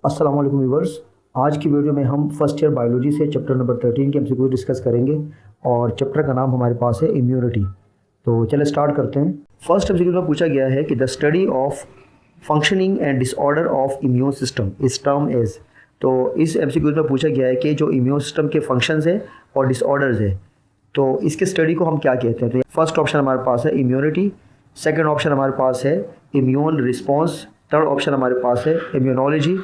अस्सलाम वालेकुम व्यूअर्स। आज की वीडियो में हम फर्स्ट ईयर बायोलॉजी से चैप्टर नंबर 13 के एमसीक्यू डिस्कस करेंगे और चैप्टर का नाम हमारे पास है इम्यूनिटी। तो चलिए स्टार्ट करते हैं। फर्स्ट एमसीक्यू में पूछा गया है कि the study of functioning and disorder of immune system इस टर्म इज। तो इस एमसीक्यू में पूछा गया है कि जो इम्यून सिस्टम के फंक्शंस है और डिसऑर्डर्स है तो इसके स्टडी को हम क्या कहते हैं। तो फर्स्ट ऑप्शन हमारे पास है इम्यूनिटी, सेकेंड ऑप्शन हमारे पास है इम्यून रिस्पॉन्स, थर्ड ऑप्शन हमारे पास है इम्यूनोलॉजी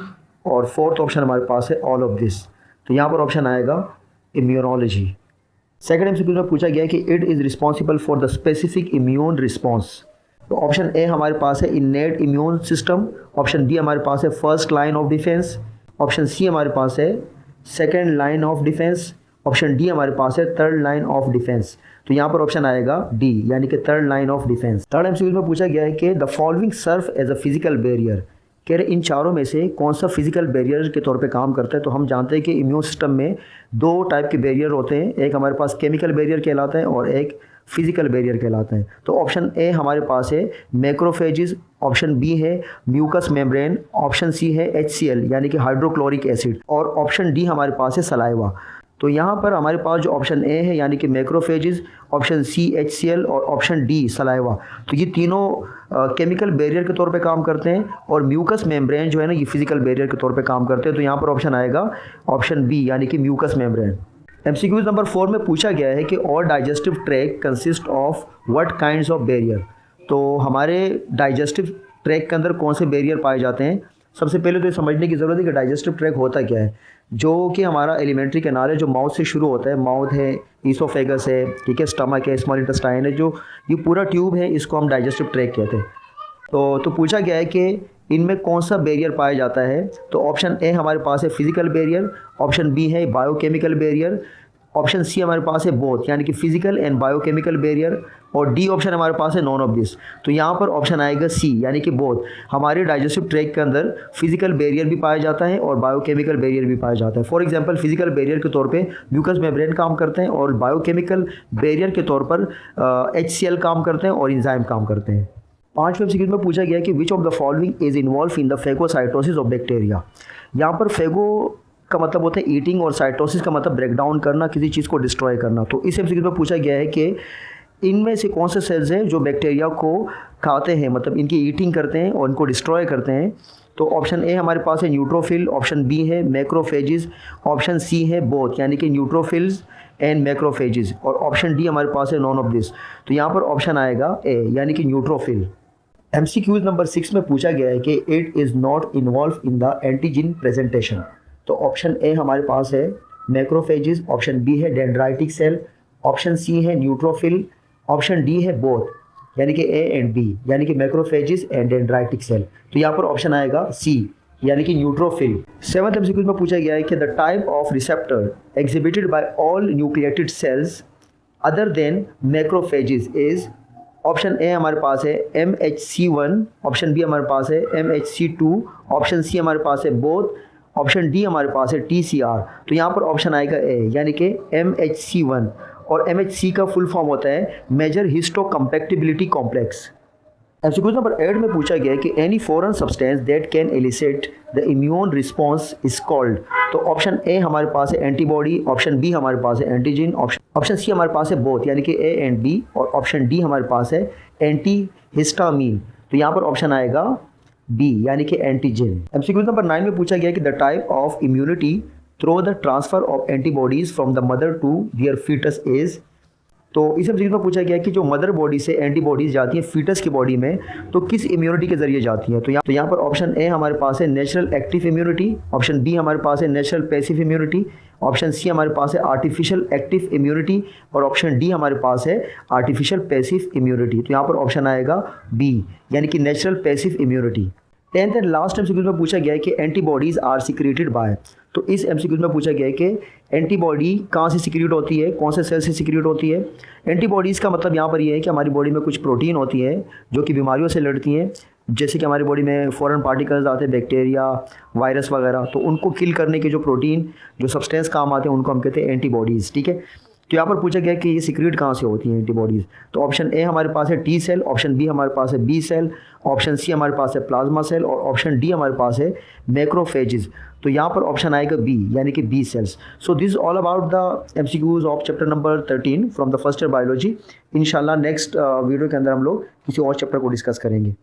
और फोर्थ ऑप्शन हमारे पास है ऑल ऑफ दिस। तो यहाँ पर ऑप्शन आएगा इम्यूनोलॉजी। सेकेंड एमसीक्यू में पूछा गया है कि it is responsible for the specific immune response. तो ऑप्शन ए हमारे पास है innate immune system, option B हमारे पास है first line of defence, option C हमारे पास है second line of defence, option D हमारे पास है थर्ड लाइन ऑफ डिफेंस। तो यहाँ पर ऑप्शन आएगा डी यानी कि third line of defence. Third MCQ में पूछा गया है कि the following serve as a physical barrier. कह रहे इन चारों में से कौन सा फिजिकल बैरियर के तौर पे काम करता है। तो हम जानते हैं कि इम्यून सिस्टम में दो टाइप के बैरियर होते हैं, एक हमारे पास केमिकल बैरियर कहलाता है और एक फिजिकल बैरियर कहलाता है। तो ऑप्शन ए हमारे पास है मैक्रोफेजिस, ऑप्शन बी है म्यूकस मेम्ब्रेन, ऑप्शन सी है HCl यानी कि हाइड्रोक्लोरिक एसिड और ऑप्शन डी हमारे पास है सलाइवा। तो यहाँ पर हमारे पास जो ऑप्शन ए है यानी कि मैक्रोफेजिस, ऑप्शन सी HCl और ऑप्शन डी सलाइवा, तो ये तीनों केमिकल बैरियर के तौर पे काम करते हैं और म्यूकस मेम्ब्रेन जो है ना ये फिजिकल बैरियर के तौर पे काम करते हैं। तो यहाँ पर ऑप्शन आएगा ऑप्शन बी यानी कि म्यूकस मेम्ब्रेन। एमसीक्यूज नंबर 4 में पूछा गया है कि और digestive track consist of what kinds of barrier. तो हमारे डाइजेस्टिव ट्रैक के अंदर कौन से बैरियर पाए जाते हैं। सबसे पहले तो ये समझने की ज़रूरत है कि डाइजेस्टिव ट्रैक होता क्या है। जो कि हमारा एलिमेंट्री कैनाल है जो माउथ से शुरू होता है, माउथ है, ईसोफेगस है, ठीक है, स्टमक है, स्मॉल इंटेस्टाइन है, जो ये पूरा ट्यूब है इसको हम डाइजेस्टिव ट्रैक कहते हैं। तो पूछा गया है कि इनमें कौन सा बैरियर पाया जाता है। तो ऑप्शन ए हमारे पास है फिजिकल बैरियर, ऑप्शन बी है बायोकेमिकल बैरियर, ऑप्शन सी हमारे पास है बोथ यानी कि फिजिकल एंड बायोकेमिकल बैरियर और डी ऑप्शन हमारे पास है नॉन ऑफ दिस। तो यहाँ पर ऑप्शन आएगा सी यानी कि बोथ। हमारे डाइजेस्टिव ट्रैक के अंदर फिजिकल बैरियर भी पाया जाता है और बायोकेमिकल बैरियर भी पाया जाता है। फॉर एग्जांपल फिजिकल बैरियर के तौर पे म्यूकस मेम्ब्रेन काम करते हैं और बायोकेमिकल बैरियर के तौर पर HCl काम करते हैं और एंजाइम काम करते हैं। 5वें एमसीक्यू में पूछा गया कि which of the following is involve in the phagocytosis of bacteria. यहाँ पर फेगो का मतलब होता है ईटिंग और साइटोसिस का मतलब ब्रेक डाउन करना, किसी चीज़ को डिस्ट्रॉय करना। तो इस एमसीक्यू में पूछा गया है कि इनमें से कौन से सेल्स हैं जो बैक्टीरिया को खाते हैं, मतलब इनकी ईटिंग करते हैं और इनको डिस्ट्रॉय करते हैं। तो ऑप्शन ए हमारे पास है न्यूट्रोफिल, ऑप्शन बी है मैक्रोफेजिस, ऑप्शन सी है बोथ यानी कि न्यूट्रोफिल्स एंड मैक्रोफेजिस और ऑप्शन डी हमारे पास है नॉन ऑफ दिस। तो यहाँ पर ऑप्शन आएगा ए यानी कि न्यूट्रोफिल। एमसीक्यूज नंबर 6 में पूछा गया है कि it is not involve in the antigen presentation. तो ऑप्शन ए हमारे पास है मैक्रोफेजिस, ऑप्शन बी है डेंड्राइटिक सेल, ऑप्शन सी है न्यूट्रोफिल, ऑप्शन डी है बोथ यानी कि ए एंड बी यानी कि मैक्रोफेजिस एंड डेंड्राइटिक सेल। तो यहाँ पर ऑप्शन आएगा सी यानी कि न्यूट्रोफिल। 7th एमसीक्यू में पूछा गया है कि the type of receptor exhibited by all nucleated cells other than macrophages is. Option A हमारे पास है MHC1, ऑप्शन बी हमारे पास है MHC2, ऑप्शन सी हमारे पास है बोथ, ऑप्शन डी हमारे पास है TCR। तो यहाँ पर ऑप्शन आएगा ए यानी कि MHC1 और MHC का फुल फॉर्म होता है मेजर हिस्टोकम्पैक्टिबिलिटी कॉम्प्लेक्स। एमसीक्यू नंबर 8 में पूछा गया है कि any foreign substance that can elicit the immune response is called. तो ऑप्शन ए हमारे पास है एंटीबॉडी, ऑप्शन बी हमारे पास है एंटीजन, ऑप्शन सी हमारे पास है बोथ यानी कि ए एंड बी और ऑप्शन डी हमारे पास है एंटी हिस्टामीन। तो यहाँ पर ऑप्शन आएगा बी यानी कि एंटीजन। एमसीक्यू नंबर 9 में पूछा गया कि the type of immunity through the transfer of antibodies from the mother to their foetus is. तो इस एमसीक्यू में पूछा गया कि जो मदर बॉडी से एंटीबॉडीज जाती हैं फीटस की बॉडी में तो किस इम्यूनिटी के जरिए जाती हैं। तो यहाँ पर ऑप्शन ए हमारे पास है natural active immunity, option B हमारे पास है natural passive immunity, option C हमारे पास है आर्टिफिशियल एक्टिव इम्यूनिटी और ऑप्शन डी हमारे पास है आर्टिफिशियल पैसिव इम्यूनिटी। तो यहाँ पर ऑप्शन आएगा बी यानी कि natural passive immunity. 10th and last MCQ में पूछा गया है कि एंटीबॉडीज आर सिक्रेटेड बाय। तो इस एमसीक्यू में पूछा गया है कि एंटीबॉडी कहाँ से सिक्रेट होती है, कौन से सेल से सिक्रेट होती है। एंटीबॉडीज़ का मतलब यहाँ पर ये है कि हमारी बॉडी में कुछ प्रोटीन होती है जो कि बीमारियों से लड़ती हैं। जैसे कि हमारी बॉडी में फॉरेन पार्टिकल्स आते हैं, बैक्टीरिया, वायरस वगैरह, तो उनको किल करने के जो प्रोटीन जो सब्सटेंस काम आते हैं उनको हम कहते हैं एंटीबॉडीज़। ठीक है, तो यहाँ पर पूछा गया कि ये सिक्रेट कहाँ से होती हैं एंटीबॉडीज़। तो ऑप्शन ए हमारे पास है T सेल, ऑप्शन बी हमारे पास है B सेल, ऑप्शन सी हमारे पास है प्लाज्मा सेल और ऑप्शन डी हमारे पास है मैक्रोफेजेस। तो यहाँ पर ऑप्शन आएगा बी, यानी कि B cells. So this all about the MCQs of chapter number 13 from the first year biology. इंशाल्लाह नेक्स्ट वीडियो के अंदर हम लोग किसी और चैप्टर को डिस्कस करेंगे।